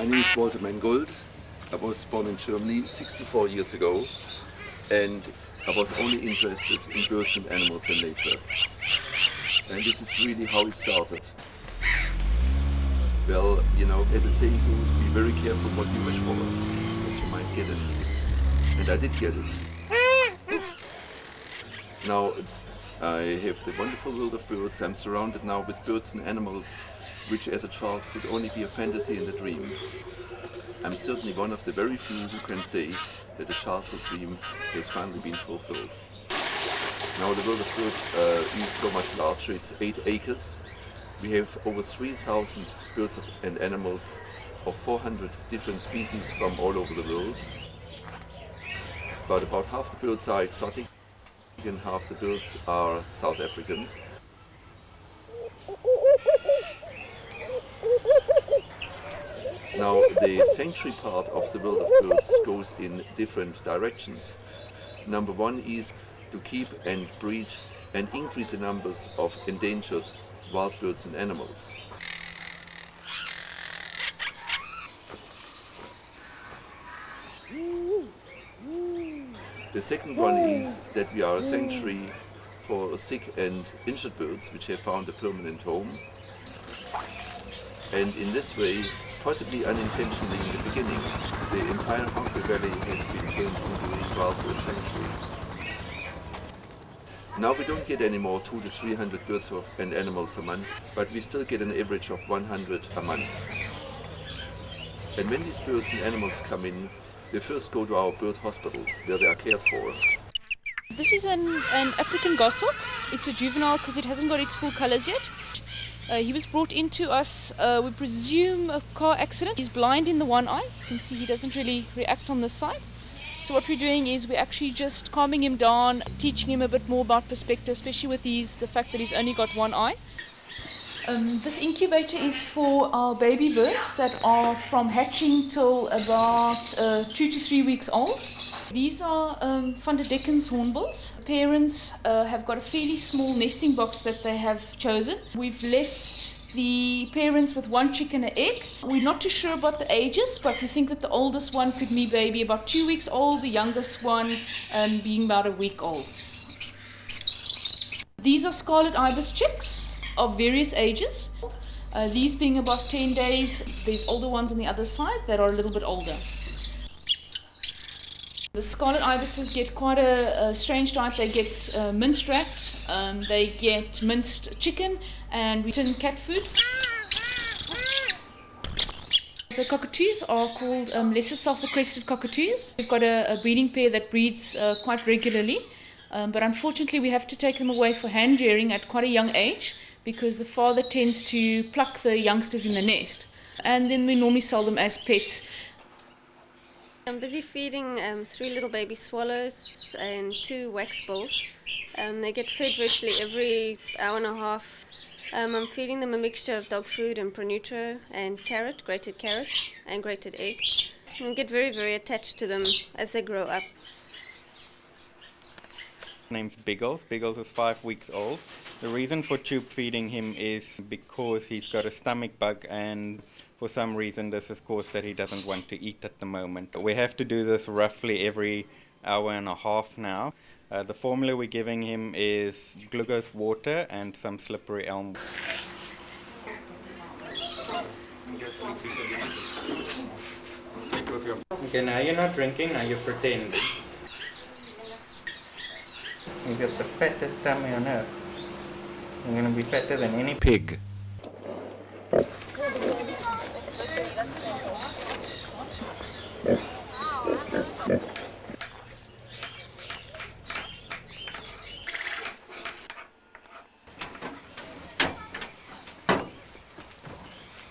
My name is Walter Mangold. I was born in Germany 64 years ago, and I was only interested in birds and animals and nature. And this is really how it started. Well, you know, as the saying goes, be very careful what you wish for, because you might get it. And I did get it. Now, I have the wonderful world of birds. I'm surrounded now with birds and animals, which as a child could only be a fantasy and a dream. I'm certainly one of the very few who can say that a childhood dream has finally been fulfilled. Now the world of birds is so much larger. It's 8 acres. We have over 3,000 birds and animals of 400 different species from all over the world. But about half the birds are exotic and half the birds are South African. Now the sanctuary part of the world of birds goes in different directions. Number one is to keep and breed and increase the numbers of endangered wild birds and animals. The second one is that we are a sanctuary for sick and injured birds which have found a permanent home. And in this way, possibly unintentionally in the beginning, the entire Hout Valley has been turned into a wild bird sanctuary. Now we don't get any more 200 to 300 birds and animals a month, but we still get an average of 100 a month. And when these birds and animals come in, they first go to our bird hospital, where they are cared for. This is an African goshawk. It's a juvenile because it hasn't got its full colors yet. He was brought into us, we presume, a car accident. He's blind in the one eye. You can see he doesn't really react on this side. So what we're doing is we're actually just calming him down, teaching him a bit more about perspective, especially with the fact that he's only got one eye. This incubator is for our baby birds that are from hatching till about 2 to 3 weeks old. These are Van der Dekken's hornbills. Parents have got a fairly small nesting box that they have chosen. We've left the parents with 1 chicken and an egg. We're not too sure about the ages, but we think that the oldest one could be maybe about 2 weeks old, the youngest one being about a week old. These are scarlet ibis chicks of various ages. These being about 10 days. There's older ones on the other side that are a little bit older. The scarlet ibises get quite a strange diet. They get minced rat, they get minced chicken, and tin cat food. The cockatoos are called lesser sulphur-crested cockatoos. We've got a breeding pair that breeds quite regularly, but unfortunately we have to take them away for hand rearing at quite a young age because the father tends to pluck the youngsters in the nest, and then we normally sell them as pets. I'm busy feeding 3 little baby swallows and 2 wax bulls. They get fed virtually every hour and a half. I'm feeding them a mixture of dog food and pronutro and grated carrot and grated egg. And I get very, very attached to them as they grow up. His name's Biggles. Biggles is 5 weeks old. The reason for tube feeding him is because he's got a stomach bug, and for some reason this has caused that he doesn't want to eat at the moment. We have to do this roughly every hour and a half now. The formula we're giving him is glucose water and some slippery elm. Okay, now you're not drinking, now you're pretending. You got the fattest tummy on earth. You're going to be fatter than any pig.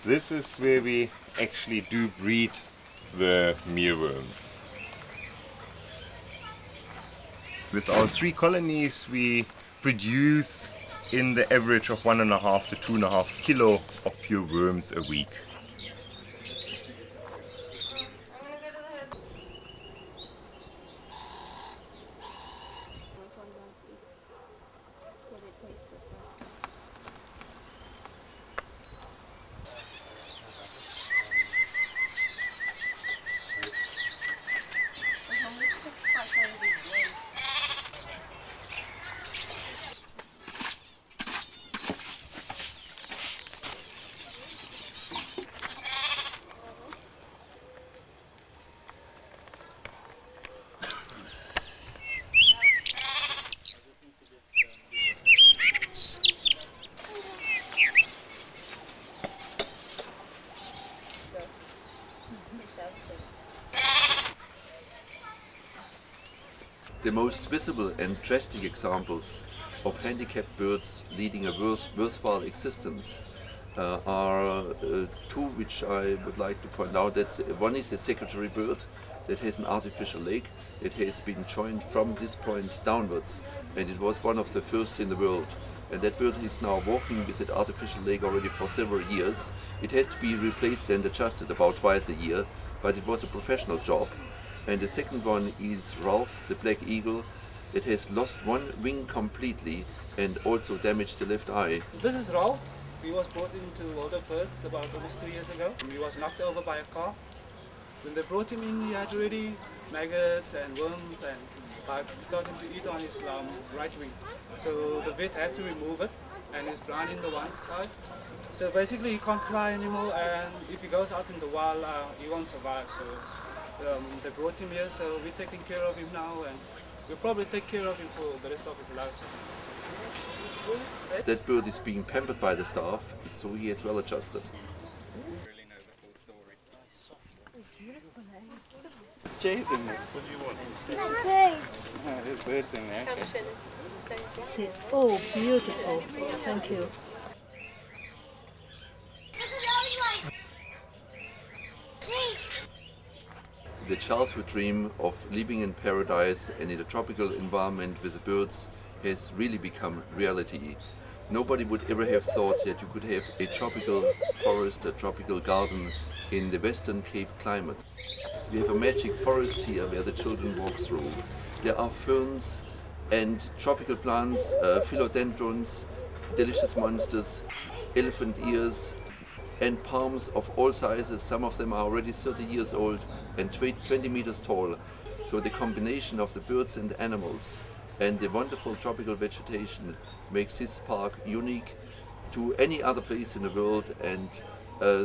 This is where we actually do breed the mealworms. With our 3 colonies we produce in the average of 1.5 to 2.5 kilo of pure worms a week. The most visible and drastic examples of handicapped birds leading a worthwhile existence are two which I would like to point out. One is a secretary bird that has an artificial leg that has been joined from this point downwards, and it was one of the first in the world. And that bird is now walking with that artificial leg already for several years. It has to be replaced and adjusted about twice a year, but it was a professional job. And the second one is Ralph, the black eagle, that has lost one wing completely and also damaged the left eye. This is Ralph. He was brought into Wilder Perth about almost 2 years ago. He was knocked over by a car. When they brought him in, he had already maggots and worms and starting to eat on his right wing. So the vet had to remove it, and he's blind in the one side. So basically he can't fly anymore, and if he goes out in the wild, he won't survive. So they brought him here, so we're taking care of him now, and we'll probably take care of him for the rest of his life. That bird is being pampered by the staff, so he is well adjusted. There's chairs in there. What do you want? Birds. There's birds in there. Okay. That's it. Oh, beautiful. Thank you. The childhood dream of living in paradise and in a tropical environment with the birds has really become reality. Nobody would ever have thought that you could have a tropical forest, a tropical garden in the Western Cape climate. We have a magic forest here where the children walk through. There are ferns and tropical plants, philodendrons, delicious monsters, elephant ears, and palms of all sizes. Some of them are already 30 years old and 20 meters tall. So the combination of the birds and the animals and the wonderful tropical vegetation makes this park unique to any other place in the world, and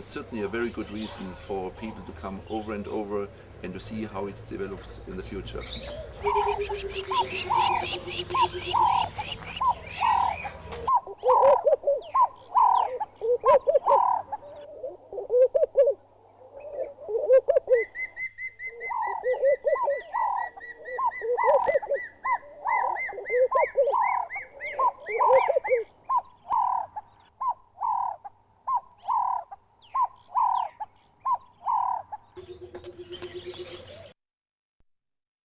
certainly a very good reason for people to come over and over and to see how it develops in the future.